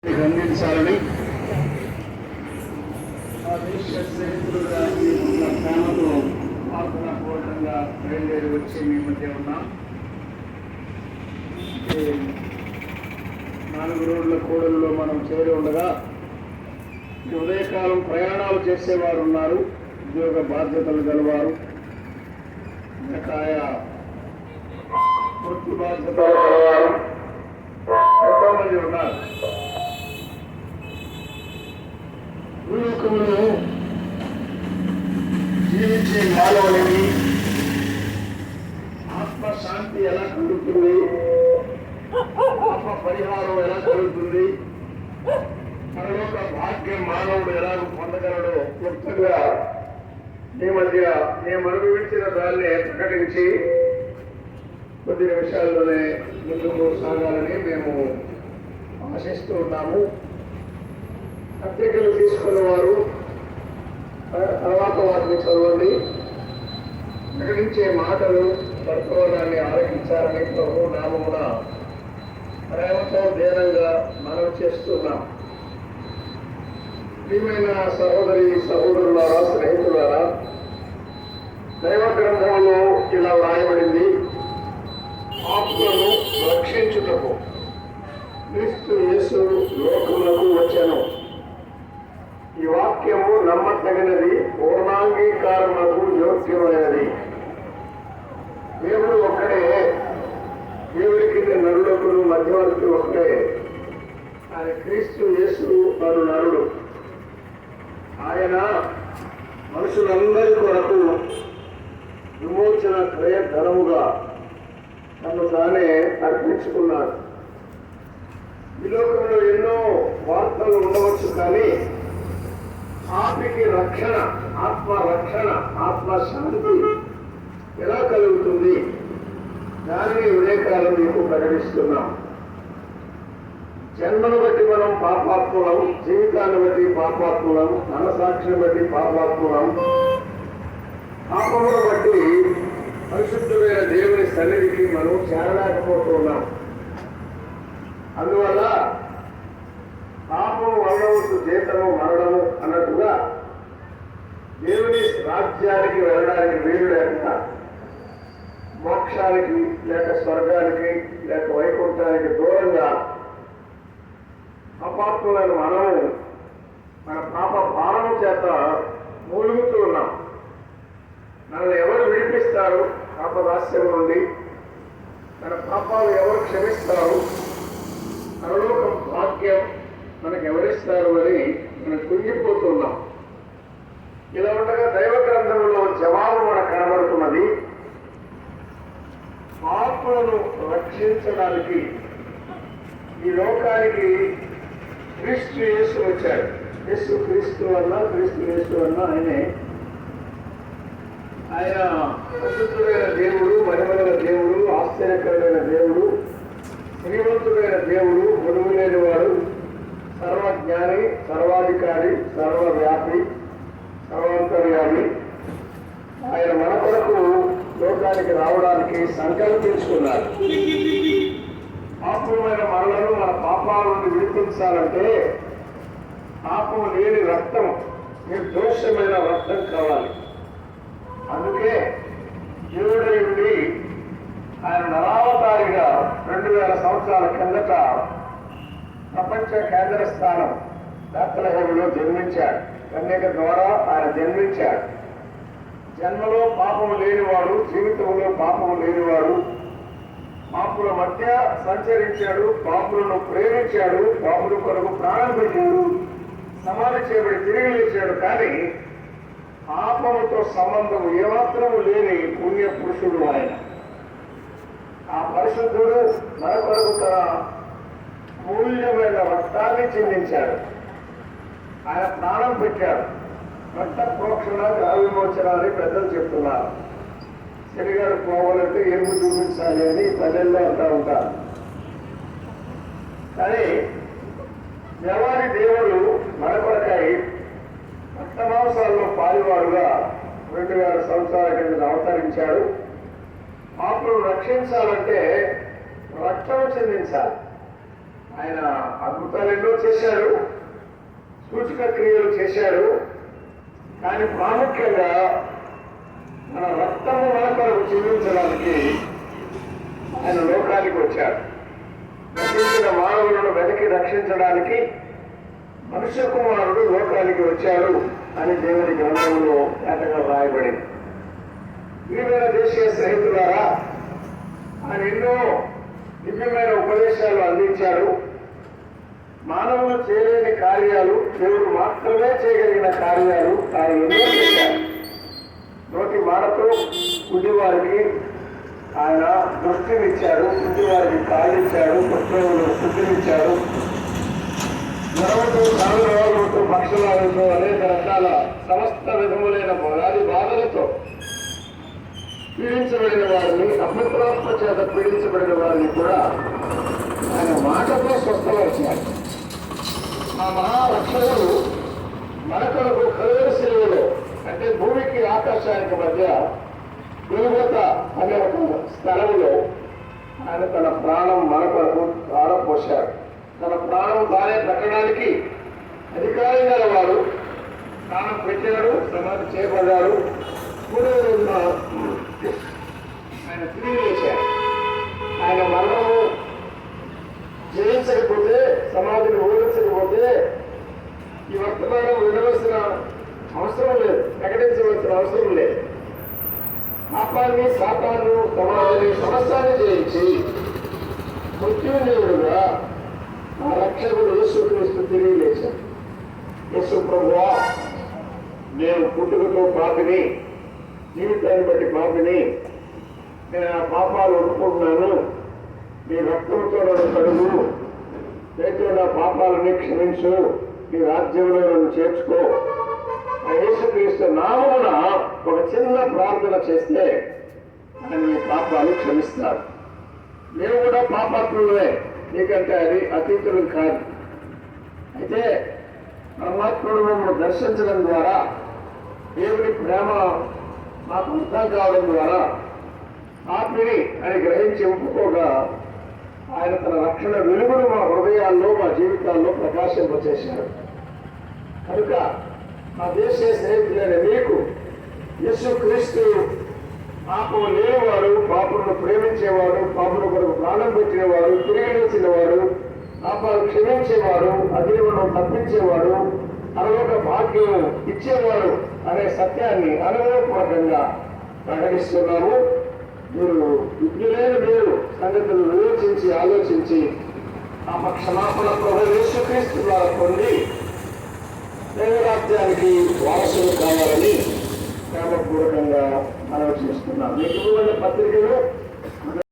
అందించాలని ఆ దేశ సైనికులుగా ఉన్న ప్రేమతో ప్రార్థనాపూర్వకంగా బయలుదేరి వచ్చి మీ మధ్య ఉన్నాం. 4 రోడ్ల కూడల్లో మనం చేరి ఉండగా ఉదయకాలం ప్రయాణాలు చేసేవారు ఉన్నారు, ఉద్యోగ బాధ్యతలు గలవారు, ఆయా వృత్తి బాధ్యతలు గలవారు ఎంతో మంది ఉన్నారు. భూలోకంలో జీవించే మానవునికి ఆత్మశాంతి ఎలా కలుగుతుంది, ఆత్మ పరిహారం ఎలా కలుగుతుంది, పరలోక భాగ్యం మానవుడు ఎలా పొందగలడో క్లుప్తంగా ఈ మధ్య మేము అనుభవించిన దాన్ని ప్రకటించి కొద్ది నిమిషాల్లోనే ముందుకు సాగాలని మేము ఆశిస్తూ ఉన్నాము. పత్రికలు తీసుకున్న వారు తర్వాత వాటిని చదవండి, ప్రకటించే మాటలు వర్తమానాన్ని ఆలకించాలని ప్రభు నామమున ప్రేమతో దీనంగా మనవి చేస్తున్నాం. ప్రియమైన సహోదరి సహోదరులారా, స్నేహితులారా, దైవ గ్రంథంలో ఇలా వ్రాయబడింది, ఆత్మను రక్షించుటకు క్రీస్తు యేసు లోకములకు వచ్చెను. ఈ వాక్యము నమ్మదగినది, పూర్ణాంగీకారములకు యోగ్యమైనది. దేవుడు ఒక్కడే, దేవుడికి నరులకు మధ్యవర్తి ఒకటే. ఆయన క్రీస్తు యేసు అను నరుడు. ఆయన మనుషులందరి కొరకు విమోచన క్రయ ధనముగా తను తానే అర్పించుకున్నాడు. ఈ లోకంలో ఎన్నో వార్తలు ఉండవచ్చు, కానీ ఆత్మకి రక్షణ, ఆత్మ రక్షణ, ఆత్మశాంతి ఎలా కలుగుతుంది దానిని ఉదయకాలం మీకు ప్రకటిస్తున్నాం. జన్మను బట్టి మనం పాపాత్ములం, జీవితాన్ని బట్టి పాపాత్ములం, మనసాక్షిని బట్టి పాపాత్ములం, పాపమును బట్టి పరిశుద్ధమైన దేవుని సన్నిధికి మనం చేరలేకపోతున్నాం. అందువల్ల పాపము వల్లవచ్చు జీతము మరణము అన్నట్టుగా దేవుని రాజ్యానికి వెళ్ళడానికి వీలు లేక, మోక్షానికి లేక స్వర్గానికి లేక వైకుంఠానికి దూరంగా అపాత్ములను మనము మన పాప భారము చేత మూలుగుతూ ఉన్నాం. మనల్ని ఎవరు విడిపిస్తారు పాపదాస్యం నుండి? మన పాపాలు ఎవరు క్షమిస్తారు? పరలోక భాగ్యం మనకు ఎవరిస్తారు అని మనం కుంగిపోతున్నాం. ఇలా ఉండగా దైవ గ్రంథంలో జవాబు మనకు కనబడుతున్నది. ఆత్మలను రక్షించడానికి ఈ లోకానికి క్రీస్తు యేసు వచ్చాడు. యేసు క్రీస్తు అన్న, క్రీస్తు యేసు అన్న ఆయనే. ఆయన ప్రసిద్ధుడైన దేవుడు, మహిమగల దేవుడు, ఆశ్చర్యకరమైన దేవుడు, శ్రీమంతుడైన దేవుడు, గొడుగు లేనివాడు, సర్వజ్ఞాని, సర్వాధికారి, సర్వవ్యాపి, సర్వాంతర్యామి. ఆయన మన కొరకు లోకానికి రావడానికి సంకల్పించుకున్నారు. పాపమైన మనలను మన పాపాల నుండి విడిపించాలంటే పాపం లేని రక్తం, నిర్దోషమైన రక్తం కావాలి. అందుకే దేవుడై ఉండి ఆయన నరావతారిగా 2000 సంవత్సరాల కిందట ప్రపంచ కేంద్ర స్థానం బెత్లెహేములో జన్మించాడు. కన్యక ద్వారా ఆయన జన్మించాడు. జన్మలో పాపము లేనివాడు, జీవితంలో పాపము లేనివాడు, పాపుల మధ్య సంచరించాడు, పాపులను ప్రేమించాడు, పాపుల కొరకు ప్రాణం పెట్టాడు, సమాధి చేయబడి తిరిగి లేచాడు. కానీ పాపముతో సంబంధం ఏమాత్రము లేని పుణ్య పురుషుడు ఆయన. ఆ పరిశుద్ధుడు మన కొరకు తన మూల్యమైన రక్తాన్ని చెందించాడు. ఆయన ప్రాణం పెట్టాడు. రక్త ప్రోక్షణ, విమోచన అని పెద్దలు చెప్తున్నారు. శనిగారు పోవాలంటే ఏమి చూపించాలి అని ప్రజల్లో అంటూ ఉంటారు. కానీ దేవాది దేవుడు మన కొరకై రక్తమాంసాల్లో పాలువాడుగా 2000 సంవత్సరాల కింద అవతరించాడు. పాపులను రక్షించాలంటే రక్తం చెందించాలి. ఆయన అద్భుతాలు ఎన్నో చేశాడు, సూచక క్రియలు చేశాడు. కానీ ప్రాముఖ్యంగా మన రక్తము మన కొరకు చెల్లించడానికి ఆయన లోకానికి వచ్చాడు. రక్షించిన మానవులను వెనక్కి రక్షించడానికి మనుష్య కుమారుడు లోకానికి వచ్చాడు అని దేవుని గ్రంథంలో ఏటగా రాయబడింది. ప్రియమైన దేశీయ స్నేహితులారా, ఆయన ఎన్నో దివ్యమైన ఉపదేశాలు అందించాడు. మానవులు చేయలేని కార్యాలు, దేవుడు మాత్రమే చేయగలిగిన కార్యాలు ఆయన ఎన్నో చేశారు. నోటి మాటతో గుడ్డివారికి ఆయన దృష్టినిచ్చాడు, గుడ్డివారికి కాళ్ళిచ్చాడు, పుత్రులను శుద్ధినిచ్చాడు. జ్వరంతో, కనురోగంతో, పక్షులాలతో, అనేక రకాల సమస్త విధములైన వ్యాధి బాధలతో పీడించబడిన వారిని, అపవిత్రాత్మ చేత పీడించబడిన వారిని కూడా ఆయన మాటతో స్వస్థపరిచారు. ఆ మహారక్షకుడు మన కొరకు కలువరి శిలువలో, అంటే భూమికి ఆకాశానికి మధ్య గొల్గొత అనే ఒక స్థలంలో ఆయన తన ప్రాణం మన కొరకు ఆరపోశాడు. తన ప్రాణం తానే పెట్టడానికి అధికారం గల వాడు. ప్రాణం పెట్టాడు, సమాధి చేయబడ్డాడు. మూడవ రోజున ఆయన తిరిగి లేచాడు. ఆయన మరణము జయించకపోతే, సమాధిని ఓడించకపోతే ఈ వర్తమానం వినవలసిన అవసరం లేదు, ప్రకటించవలసిన అవసరం లేదు. పాపాన్ని, శాపాన్ని, సమాధిని, సమస్యాన్ని జయించి మృత్యుంజయుడుగా ఆ రక్షకుడు యేసుక్రీస్తు తిరిగి లేచాడు. యేసు ప్రభువా, నేను పుట్టుకతో పాపిని, జీవితాన్ని బట్టి పాపిని, నేను ఆ పాపాలు ఒప్పుకుంటున్నాను, నీ రక్తంతో నన్ను కడుగు, లేకపోతే నా పాపాలని క్షమించు, నీ రాజ్యంలో నన్ను చేర్చుకో. ఆ యేసుక్రీస్తు నామమున ఒక చిన్న ప్రార్థన చేస్తే ఆయన నీ పాపాలు క్షమిస్తారు. మేము కూడా పాపాత్ములమే, నీకంటే అది అతీతులు కాదు. అయితే పరమాత్ముడు మమ్మల్ని దర్శించడం ద్వారా, దేవుని ప్రేమ మాకు అర్థం కావడం ద్వారా పాపిని అని గ్రహించి ఒప్పుకోగా ఆయన తన రక్షణ వెలుగును మా హృదయాల్లో, మా జీవితాల్లో ప్రకాశింపచేశాడు. కనుక మా దేశీయ స్నేహితులైన మీకు యేసుక్రీస్తు పాపం లేనివాడు, పాపులను ప్రేమించేవాడు, పాపుల కొరకు ప్రాణం పెట్టినవాడు, తిరిగి లేచినవాడు, పాపాలు క్షమించేవాడు, అదేవులను తప్పించేవాడు, పరలోక భాగ్యం ఇచ్చేవాడు అనే సత్యాన్ని అనుభవపూర్వకంగా ప్రకటిస్తున్నాము. మీరు విజ్ఞులైన మీరు సంగతులు వివేచించి ఆలోచించి ఆ క్షమాపణ ప్రభు యేసుక్రీస్తు ద్వారా పొంది దైవరాజ్యానికి వారసులు కావాలని ప్రేమపూర్వకంగా మనవి చేస్తున్నాం. మీకు పత్రికలు